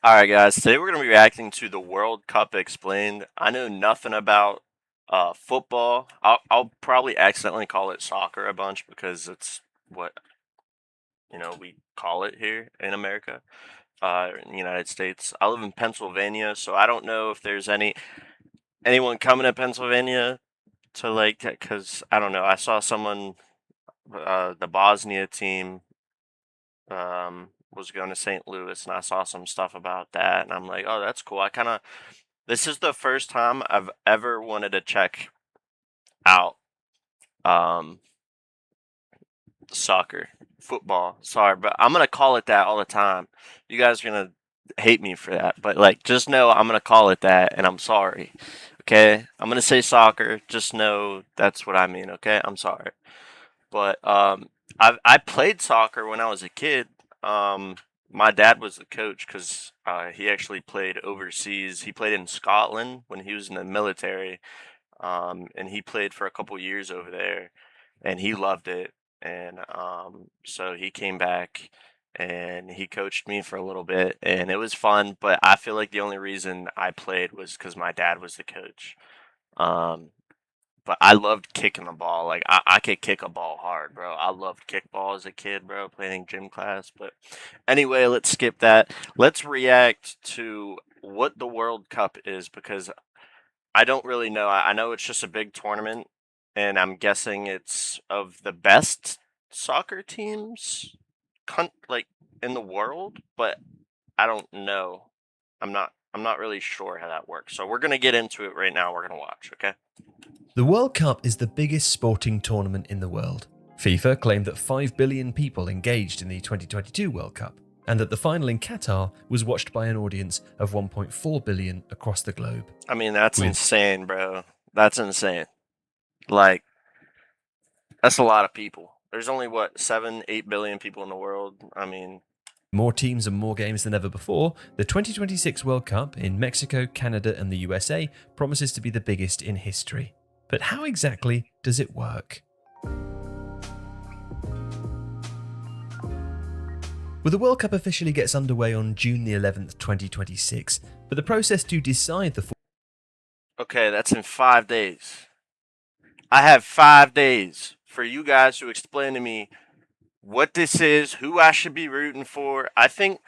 Alright guys, today we're going to be reacting to the World Cup Explained. I know nothing about football. I'll probably accidentally call it soccer a bunch because it's what, we call it here in America, in the United States. I live in Pennsylvania, so I don't know if there's anyone coming to Pennsylvania to because I don't know. I saw someone, the Bosnia team was going to St. Louis, and I saw some stuff about that, and I'm like, oh, that's cool. This is the first time I've ever wanted to check out um, soccer, football. Sorry, but I'm gonna call it that all the time. You guys are gonna hate me for that, but just know I'm gonna call it that, and I'm sorry. Okay, I'm gonna say soccer. Just know that's what I mean. Okay, I'm sorry. But I played soccer when I was a kid. My dad was the coach because he actually played overseas. He played in Scotland when he was in the military, and he played for a couple years over there, and he loved it. And so he came back and he coached me for a little bit, and it was fun. But I feel like the only reason I played was because my dad was the coach. Um, but I loved kicking the ball. Like I could kick a ball hard, bro. I loved kickball as a kid, bro, playing gym class. But anyway, let's skip that. Let's react to what the World Cup is because I don't really know. I know it's just a big tournament, and I'm guessing it's of the best soccer teams, like in the world. But I don't know. I'm not really sure how that works. So we're gonna get into it right now. We're gonna watch. Okay. The World Cup is the biggest sporting tournament in the world. FIFA claimed that 5 billion people engaged in the 2022 World Cup, and that the final in Qatar was watched by an audience of 1.4 billion across the globe. I mean, that's With insane, bro. That's insane. Like, that's a lot of people. There's only what 7, 8 billion people in the world. I mean, more teams and more games than ever before, the 2026 World Cup in Mexico, Canada, and the USA promises to be the biggest in history. But how exactly does it work? Well, the World Cup officially gets underway on June the 11th, 2026, but the process to decide the okay, that's in 5 days. I have 5 days for you guys to explain to me what this is, who I should be rooting for. I think,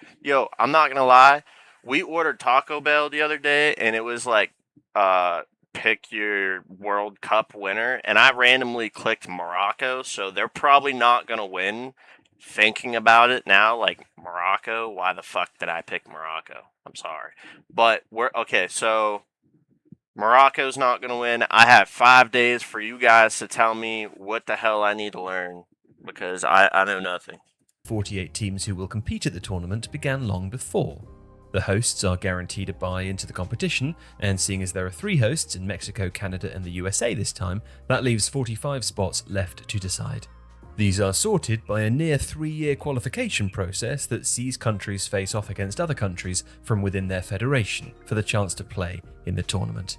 I'm not gonna lie. We ordered Taco Bell the other day, and it was like, pick your World Cup winner, and I randomly clicked Morocco, so they're probably not gonna win. Thinking about it now, like Morocco, why the fuck did I pick Morocco? I'm sorry, but we're okay. So Morocco's not gonna win. I have 5 days for you guys to tell me what the hell I need to learn because I know nothing. 48 teams who will compete at the tournament began long before. The hosts are guaranteed a bye into the competition, and seeing as there are 3 hosts in Mexico, Canada, and the USA this time, that leaves 45 spots left to decide. These are sorted by a near 3-year qualification process that sees countries face off against other countries from within their federation for the chance to play in the tournament.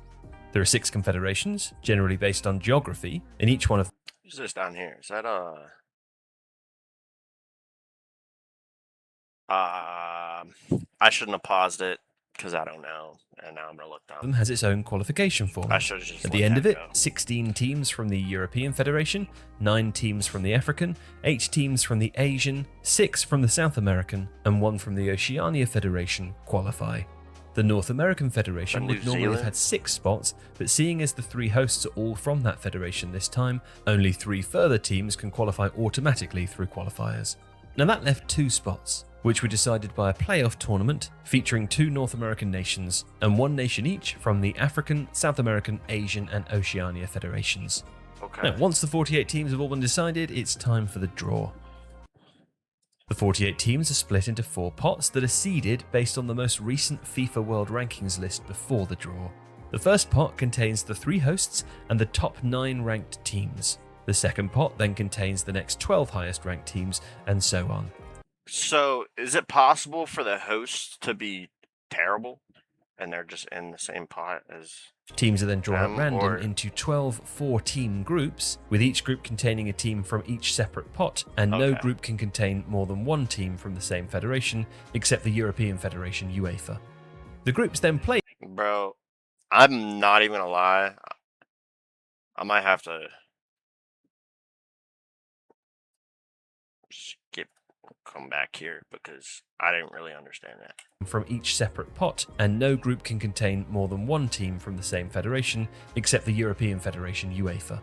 There are 6 confederations, generally based on geography, in each one of Who's this down here? Is that I shouldn't have paused it because I don't know, and now I'm gonna look them dumb. has its own qualification I format. should have just At let the end that of it, go. 16 teams from the European Federation, 9 teams from the African, 8 teams from the Asian, 6 from the South American, and 1 from the Oceania Federation qualify. The North American Federation would normally have had 6 spots, but seeing as the 3 hosts are all from that federation this time, only 3 further teams can qualify automatically through qualifiers. Now that left 2 spots, which were decided by a playoff tournament featuring 2 North American nations and 1 nation each from the African, South American, Asian, and Oceania federations. Okay. Now, once the 48 teams have all been decided, it's time for the draw. The 48 teams are split into 4 pots that are seeded based on the most recent FIFA World Rankings list before the draw. The first pot contains the 3 hosts and the top 9 ranked teams. The second pot then contains the next 12 highest ranked teams, and so on. So, is it possible for the hosts to be terrible and they're just in the same pot as Teams are then drawn at them, random or into 12 4-team groups, with each group containing a team from each separate pot, and no okay. group can contain more than one team from the same federation, except the European Federation UEFA. The groups then play. Bro, I'm not even gonna lie. I might have to skip, come back here because I didn't really understand that. From each separate pot, and no group can contain more than one team from the same federation, except the European Federation UEFA.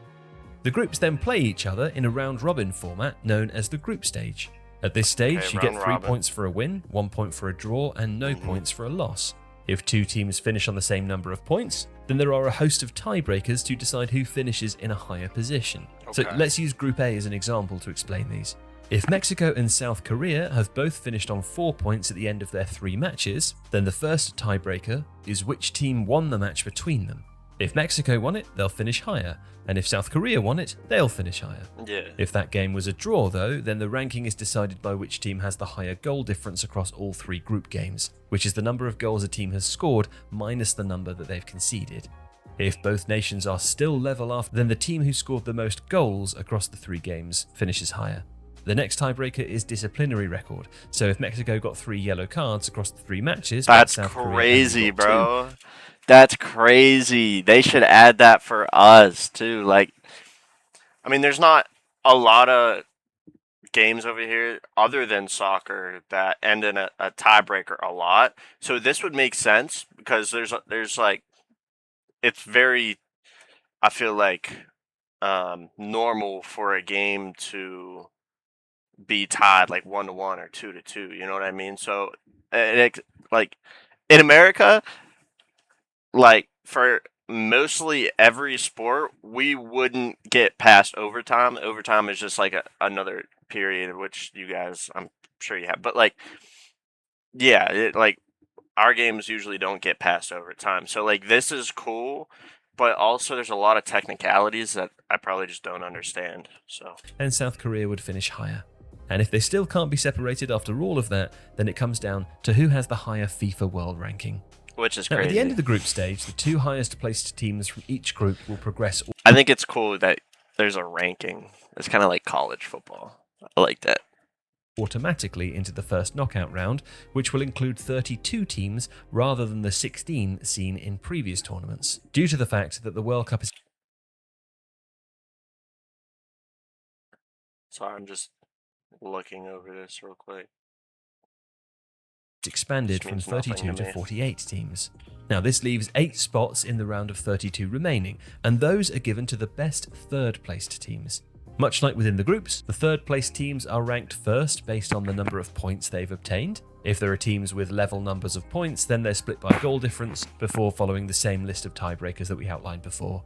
The groups then play each other in a round-robin format known as the group stage. At this stage, Okay, you get round 3 robin. points for a win, 1 point for a draw, and no points for a loss. If two teams finish on the same number of points, then there are a host of tiebreakers to decide who finishes in a higher position. So Okay. let's use Group A as an example to explain these. If Mexico and South Korea have both finished on 4 points at the end of their 3 matches, then the first tiebreaker is which team won the match between them. If Mexico won it, they'll finish higher, and if South Korea won it, they'll finish higher. Yeah. If that game was a draw, though, then the ranking is decided by which team has the higher goal difference across all 3 group games, which is the number of goals a team has scored minus the number that they've conceded. If both nations are still level after, then the team who scored the most goals across the 3 games finishes higher. The next tiebreaker is disciplinary record. So if Mexico got 3 yellow cards across the 3 matches, but That's South Korea only crazy, got 2, bro. That's crazy. They should add that for us too. Like, I mean, there's not a lot of games over here other than soccer that end in a tiebreaker a lot. So this would make sense because there's like it's very, I feel like, normal for a game to be tied like 1-1 or 2-2. You know what I mean? So like in America, like for mostly every sport, we wouldn't get past overtime. Overtime is just like another period, which you guys, I'm sure you have. But like, yeah, like our games usually don't get past overtime. So like this is cool, but also there's a lot of technicalities that I probably just don't understand. So and South Korea would finish higher. And if they still can't be separated after all of that, then it comes down to who has the higher FIFA World Ranking. which is Now, crazy. at the end of the group stage, the 2 highest placed teams from each group will progress I think it's cool that there's a ranking. It's kind of like college football. I like that. automatically into the first knockout round, which will include 32 teams rather than the 16 seen in previous tournaments, due to the fact that the World Cup is Sorry, I'm just looking over this real quick. expanded This from means nothing 32 to to me. 48 teams. Now, this leaves 8 spots in the round of 32 remaining, and those are given to the best third-placed teams. Much like within the groups, the third-placed teams are ranked first based on the number of points they've obtained. If there are teams with level numbers of points, then they're split by goal difference before following the same list of tiebreakers that we outlined before.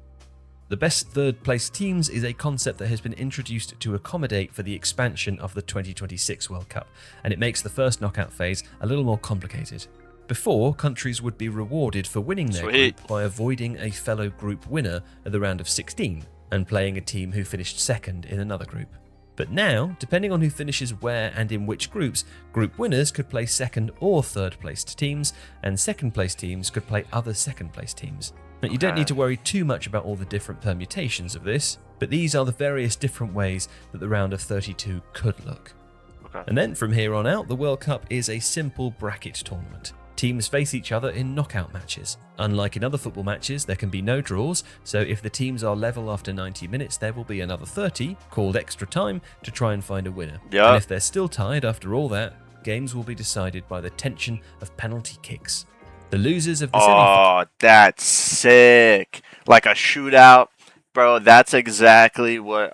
The best third-placed teams is a concept that has been introduced to accommodate for the expansion of the 2026 World Cup, and it makes the first knockout phase a little more complicated. Before, countries would be rewarded for winning their Sweet. group by avoiding a fellow group winner at the round of 16 and playing a team who finished second in another group. But now, depending on who finishes where and in which groups, group winners could play second or third placed teams, and second placed teams could play other second placed teams. Now, you don't need to worry too much about all the different permutations of this, but these are the various different ways that the round of 32 could look. Okay. And then from here on out, the World Cup is a simple bracket tournament. Teams face each other in knockout matches. Unlike in other football matches, there can be no draws, so if the teams are level after 90 minutes, there will be another 30, called extra time, to try and find a winner. Yeah. And if they're still tied after all that, games will be decided by the tension of penalty kicks. The losers of the Oh, that's sick. Like a shootout. Bro, that's exactly what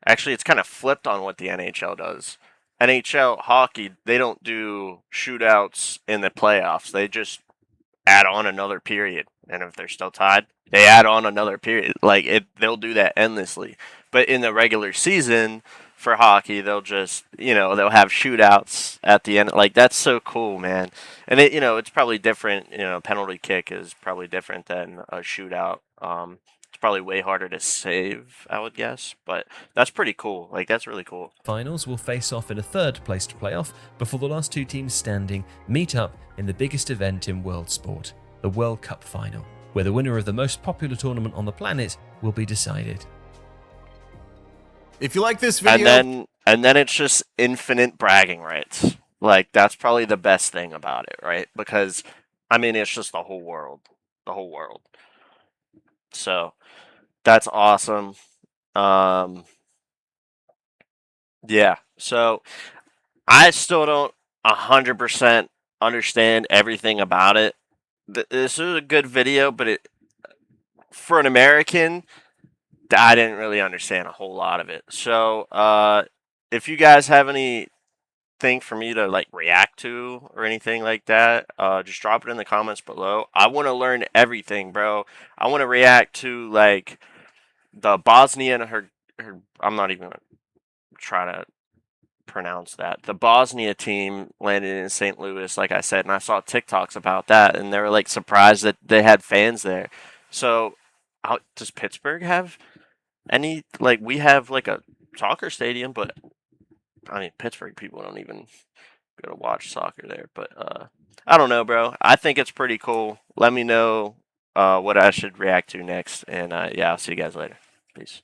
actually it's kind of flipped on what the NHL does. NHL hockey, they don't do shootouts in the playoffs. They just add on another period. And if they're still tied, they add on another period. Like they'll do that endlessly. But in the regular season for hockey, they'll just, they'll have shootouts at the end. Like that's so cool, man. And it's probably different, penalty kick is probably different than a shootout. It's It's probably way harder to save, I would guess, but that's pretty cool. Like, that's really cool. Finals will face off in a third placed playoff before the last two teams standing meet up in the biggest event in world sport, the World Cup final, where the winner of the most popular tournament on the planet will be decided. If you like this video, And then it's just infinite bragging rights. Like, that's probably the best thing about it, right? Because I mean, it's just the whole world, the whole world. So that's awesome. Um, yeah. So I still don't 100% understand everything about it. This is a good video, but for an American, I didn't really understand a whole lot of it. So, if you guys have anything for me to like react to or anything like that, just drop it in the comments below. I want to learn everything, bro. I want to react to like the Bosnia and her. I'm not even gonna try to pronounce that. The Bosnia team landed in St. Louis, like I said, and I saw TikToks about that, and they were like surprised that they had fans there. So, does Pittsburgh have any, like, we have like a soccer stadium, but I mean Pittsburgh people don't even go to watch soccer there. But I don't know, bro. I think it's pretty cool. Let me know what I should react to next, and yeah, I'll see you guys later. Peace.